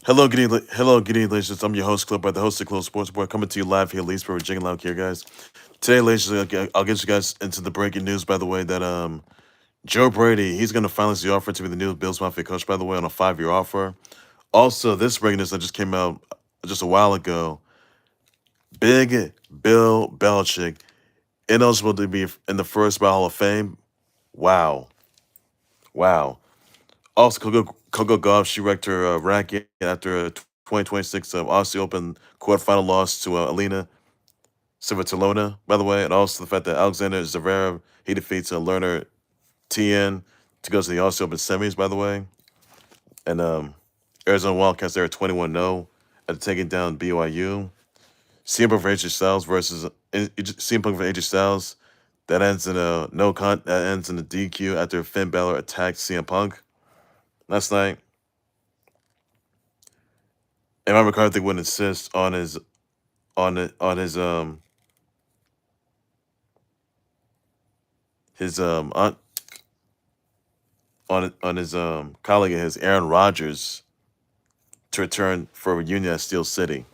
Hello, good evening, ladies. I'm your host, Clip, by the host of Close Sports Report, coming to you live here, Leesburg, Virginia, loud here, guys. Today, ladies, I'll get you guys into the breaking news. By the way, that Joe Brady, he's going to finalize the offer to be the new Bills Mafia coach. By the way, on a 5-year offer. Also, this breaking news that just came out just a while ago. Big Bill Belichick ineligible to be in the first ballot Hall of Fame. Wow, wow. Also, Coco Gauff, she wrecked her racket after a 2026 Aussie Open quarterfinal loss to Elina Svitolina, by the way, and also the fact that Alexander Zverev, he defeats Learner Tien to go to the Aussie Open semis, by the way. And Arizona Wildcats, they're 21-0 after taking down BYU. CM Punk for AJ Styles versus CM Punk for AJ Styles. That ends in a that ends in a DQ after Finn Balor attacked CM Punk last night. And McCarthy would insist on his on it on his on his colleague of his Aaron Rodgers to return for a reunion at Steel City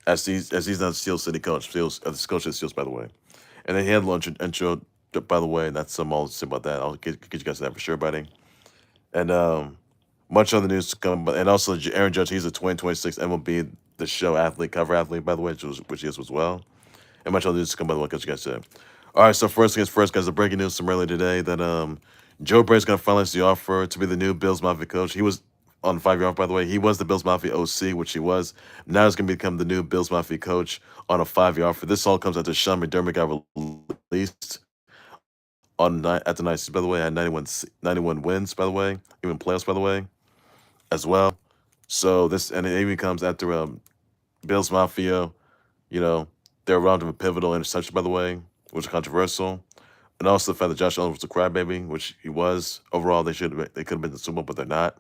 as he's not Steel City coach, coach of Steel's, by the way. And then he had lunch intro, by the way, and that's all to say about that. I'll get you guys that for sure, buddy. And much other news to come, but and also Aaron Judge, he's a 2026 MLB the Show athlete, cover athlete, by the way, which he is as well. And much other news to come, by the way, because you guys said. All right, so first things first, guys, the breaking news from earlier today that Joe Brady's going to finalize the offer to be the new Bills Mafia coach. He was on 5-year offer, by the way. He was the Bills Mafia OC, which he was. Now he's going to become the new Bills Mafia coach on a 5-year offer. This all comes after Sean McDermott got released at the night. By the way, had 91 wins, by the way, even playoffs, by the way, as well. So this, and it even comes after Bills Mafia, you know, they're around of a pivotal interception, by the way, which is controversial. And also the fact that Josh Allen was a crybaby, which he was. Overall, they could have been the Super Bowl, but they're not.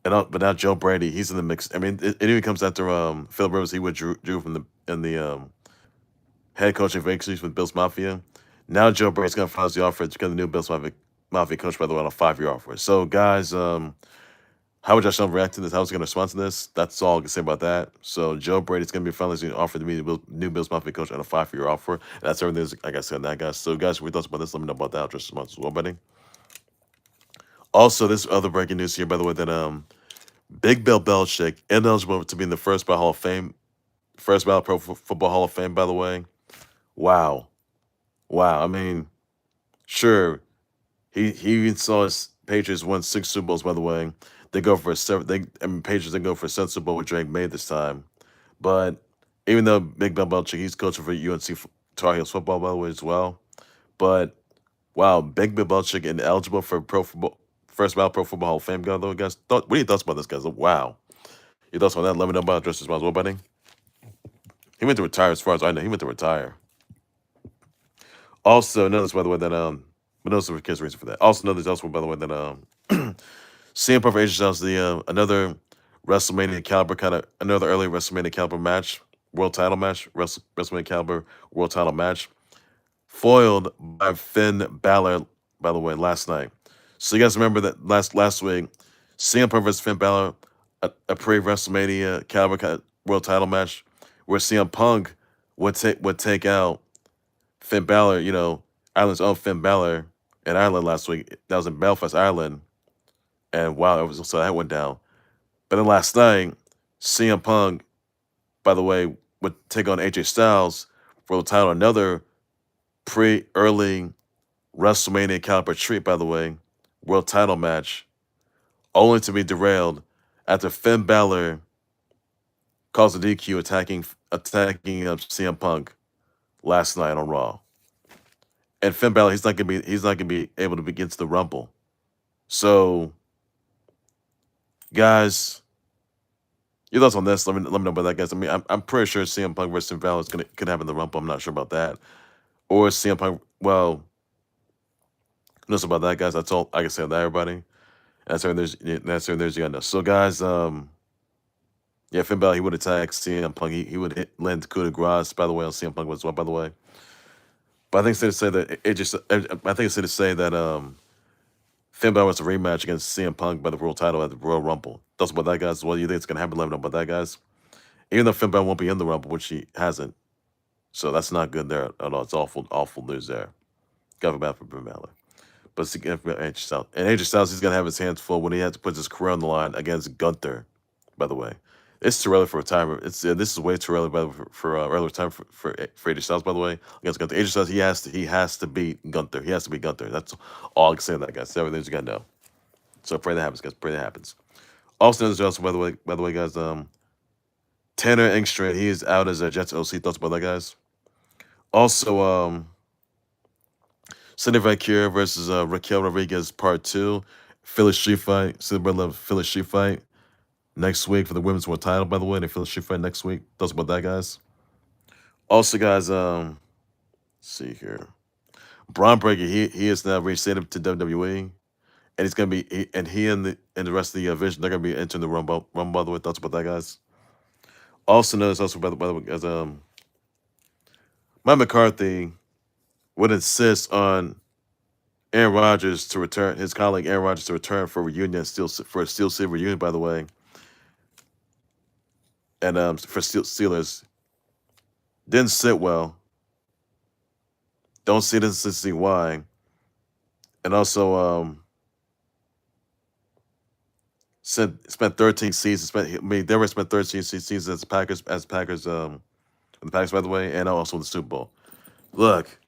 But now Joe Brady, he's in the mix. I mean, it even comes after Philip Rivers, he withdrew from the head coaching vacancies with Bills Mafia. Now Joe Brady's gonna finalize the offer to get the new Bills Mafia coach, by the way, on a 5-year offer. So guys, how would Josh Allen react to this? How's he gonna respond to this? That's all I can say about that. So Joe Brady's gonna be finalizing the offer to be the new Bills Mafia coach on a 5-year offer. And that's everything. Like I said, on that, guys. So guys, what you thoughts about this? Let me know about that just as much as well, buddy. Also, this other breaking news here, by the way, that Big Bill Belichick ineligible to be in the first ballot Hall of Fame, first ballot Pro Football Hall of Fame, by the way. Wow, wow. I mean, sure, he even saw his Patriots won 6 Super Bowls, by the way. They go for a seven. Patriots, they go for a Super Bowl with Drake May this time. But even though Big Bill Belichick, he's coaching for UNC Tar Heels football, by the way, as well. But wow, Big Bill Belichick ineligible for first ballot Pro Football Hall of Fame, though, guys. What are your thoughts about this, guys? Wow, your thoughts on that? Let me know about it just as well, buddy. He went to retire, as far as I know. He went to retire. Also, notice, by the way, that but no kids reason for that. Also, notice also, by the way, that CM Punk for AJ Styles, the another WrestleMania caliber another early WrestleMania caliber match, world title match, WrestleMania caliber world title match, foiled by Finn Balor, by the way, last night. So you guys remember that last week, CM Punk versus Finn Balor, a pre-WrestleMania caliber world title match, where CM Punk would take out Finn Balor, Ireland's own Finn Balor in Ireland last week. That was in Belfast, Ireland. And wow, so that went down. But then last night, CM Punk, by the way, would take on AJ Styles for the title. Another early WrestleMania caliber treat, by the way, world title match, only to be derailed after Finn Balor caused a DQ attacking CM Punk last night on Raw. And Finn Balor, he's not gonna be able to begin to the Rumble. So, guys, your thoughts on this? Let me know about that, guys. I mean, I'm pretty sure CM Punk versus Finn Balor could happen in the Rumble. I'm not sure about that. Or CM Punk. Well, notice about that, guys. That's all I can say on that, everybody. That's there's the end. So, guys, yeah, Finn Balor, he would attack CM Punk. He would land coup de grace, by the way, on CM Punk as well, by the way. But I think it's safe to say that I think it's safe to say that Finn Balor wants a rematch against CM Punk by the World Title at the Royal Rumble. Thoughts about that, guys? What do you think is going to happen? Let me know about that, guys. Even though Finn Balor won't be in the Rumble, which he hasn't. So that's not good there at all. It's awful news there. Got bad for Finn Balor. But it's again for AJ Styles. And AJ Styles, he's going to have his hands full when he has to put his career on the line against Gunther, by the way. It's too early for retirement. This is way too early for early retirement for AJ Styles, by the way. Against Gunther. AJ Styles, he has to beat Gunther. He has to beat Gunther. That's all I can say on that, guys. That's everything you got to know. So pray that happens, guys. Pray that happens. Also, there's also, by the way, guys, Tanner Engstrand, he is out as a Jets OC. Thoughts about that, guys? Also, Cindy Vaquer versus Raquel Rodriguez Part 2. Philly Street Fight. Cinderella Philly Street Fight. Next week for the women's world title, by the way. They Philly Street Fight next week. Thoughts about that, guys? Also, guys, let's see here. Bron Breakker, he is now reinstated to WWE. And he's gonna be he and the rest of the division, they're gonna be entering the Rumble, by the way. Thoughts about that, guys? Also notice also by the way, guys, Mike McCarthy would insist on Aaron Rodgers to return, his colleague Aaron Rodgers to return for a reunion, for a Steel City reunion, by the way. And for Steelers, didn't sit well. Don't see why. And also spent 13 seasons. They were spent 13 seasons as Packers, the Packers, by the way, and also in the Super Bowl. Look,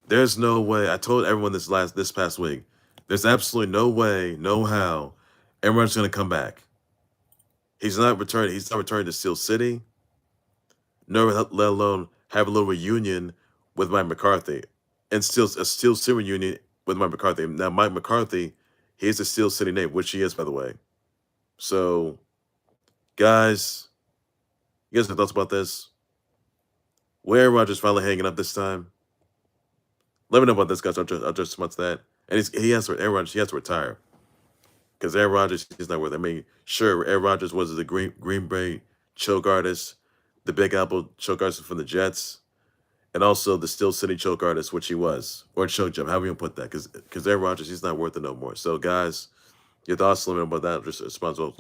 there's no way. I told everyone this past week. There's absolutely no way, no how, Aaron Rodgers is gonna come back. He's not returning. He's not returning to Steel City. No, let alone have a little reunion with Mike McCarthy, and still a Steel City reunion with Mike McCarthy. Now, Mike McCarthy, he's a Steel City name, which he is, by the way. So, guys, you guys have thoughts about this? Where Aaron Rodgers finally hanging up this time? Let me know about this, guys. I'll just response that. And Aaron Rodgers, he has to retire. Because Aaron Rodgers, he's not worth it. I mean, sure, Aaron Rodgers was the Green Bay choke artist, the Big Apple choke artist from the Jets, and also the Steel City choke artist, which he was, or choke jump, however you put that. Because Aaron Rodgers, he's not worth it no more. So, guys, your thoughts, let me know about that. Just response to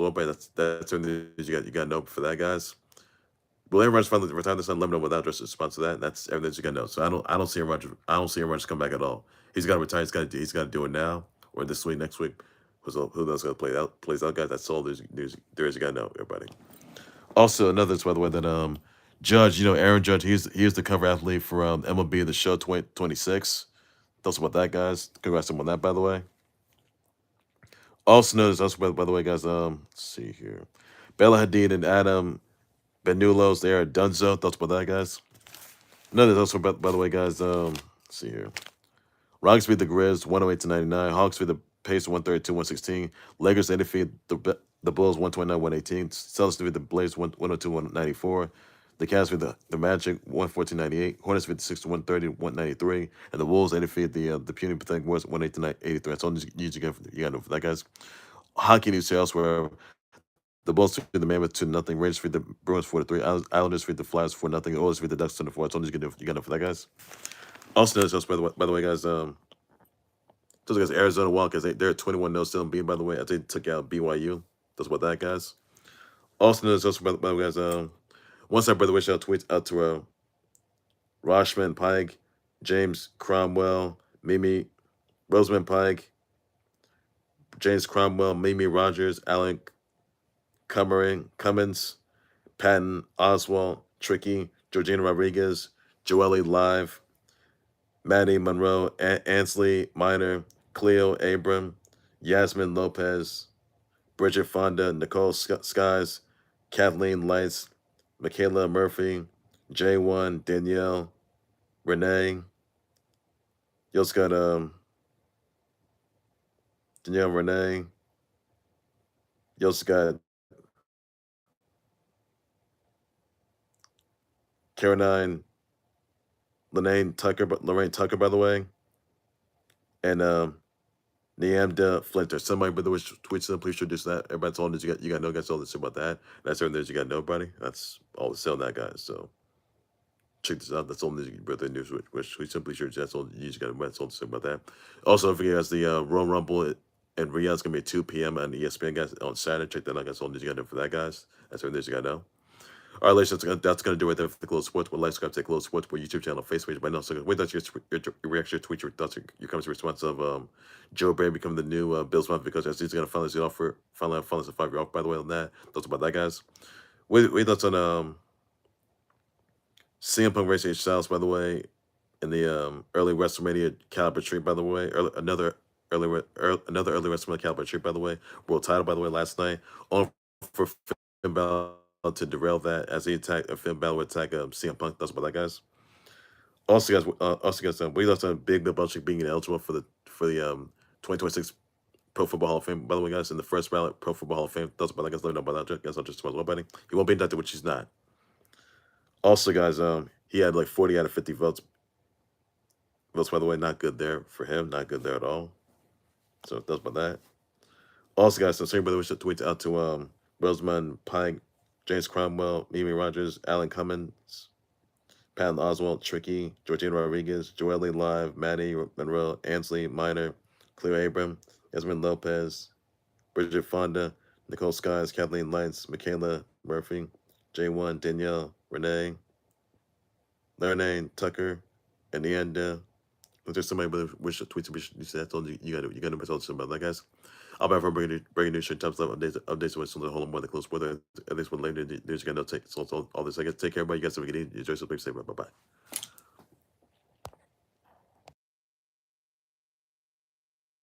that's everything you got to know for that, guys. Will Aaron Rodgers finally retire this time? Let me know about that. Just response to that. That's everything you got to know. So I don't see Aaron Rodgers. I don't see Aaron Rodgers come back at all. He's got to retire. He's got to do it now or this week, next week. Who knows how to plays out, guys? That's all there is. You got to know, everybody. Also, another, by the way, that Judge, Aaron Judge, he's the cover athlete for MLB the Show 2026. Thoughts about that, guys? Congrats on that, by the way. Also, notice also by the way, guys. Let's see here, Bella Hadid and Adam Benulos, they are Dunzo. Thoughts about that, guys? Another also by the way, guys. Let's see here. Rockets beat the Grizz 108-99. Hawks beat the Pacers 132-116. Lakers they defeat the Bulls 129-118. Celtics defeat the Blazers 102-194. The Cavs beat the Magic 114-98. Hornets beat the Sixers 130-193. And the Wolves they defeat the puny pathetic Warriors 108-83. That's all you got to know for that, guys. Hockey news elsewhere. The Bulls defeat the Mammoth 2-0. Rangers defeat the Bruins 4-3. Islanders defeat the Flyers 4-0. Oilers defeat the Ducks 10-4. That's all you got to know for that, guys. Also, notice by the way, guys. Those guys, Arizona Wildcats, they're 21-0 still in B, by the way. I think they took out BYU. That's about that, guys. Also, notice also by the way, guys. One side, by the way, shout tweets out to Roshman Pike, James Cromwell, Mimi, Rosamund Pike, James Cromwell, Mimi Rogers, Alan Cummins, Patton Oswald, Tricky, Georgina Rodriguez, Joelle Live, Maddie Monroe, Ansley Minor, Cleo Abram, Yasmin Lopez, Bridget Fonda, Nicole Skies, Kathleen Lights, Michaela Murphy, J1, Danielle, Renee. You also got Danielle Renee. You also got Caroline Lorraine Tucker, by the way. And Neamda Flinter. Somebody, by the way, tweets them. Please introduce that. Everybody's all this. You got to know, guys, all this about that. That's everything you got to know, buddy. That's all the sale that, guys. So check this out. That's all the birthday news, which we simply sure that's all you got to know. That's all to say about that. Also, don't forget, guys, the Royal Rumble And Riyadh's gonna be at 2 p.m. on ESPN, guys, on Saturday. Check that out, guys. All the news you gotta know for that, guys. That's everything you gotta know. All right, ladies, that's gonna do it there for the Close Sports. We'll like, subscribe to Close Sports, for YouTube channel, Facebook page. But no, so wait, that's your reaction, your tweet, your thoughts, your comments, your response of Joe Brady becoming the new Bills Mafia because as he's gonna finalize the offer, finalize a 5-year offer. By the way, on that, thoughts about that, guys. Wait, thoughts on CM Punk versus H Styles, by the way, in the early WrestleMania caliber treat, by the way, another early WrestleMania caliber treat, by the way, world title, by the way, last night, on for Finn Balor to derail that as he attacked Finn Balor would attack CM Punk. That's about that, guys. Also, guys, we lost on Big Bill Belichick being ineligible for the 2026 Pro Football Hall of Fame. By the way, guys, in the first ballot Pro Football Hall of Fame. That's about that, guys. Let me know about that. Guys, I'll just about well betting. He won't be inducted, which he's not. Also, guys, he had like 40 out of 50 votes. Votes, by the way, not good there for him. Not good there at all. So that's about that. Also, guys, so everybody wish to tweet out to Rosamund Pike, James Cromwell, Mimi Rogers, Alan Cummins, Patton Oswalt, Tricky, Georgina Rodriguez, Joelle Live, Maddie Monroe, Ansley Minor, Cleo Abram, Yasmin Lopez, Bridget Fonda, Nicole Skies, Kathleen Lights, Michaela Murphy, J1, Danielle, Renee, Lerne, Tucker, and the end. If there's somebody that wish to tweet to me, you said I told you you got to tell something about that, guys. I'll be back for breaking news, short times, updates with some of the whole more the close weather. At least when later news you got to take all this. I guess take care, everybody. You guys have a good evening. Enjoy yourself. Stay bye bye.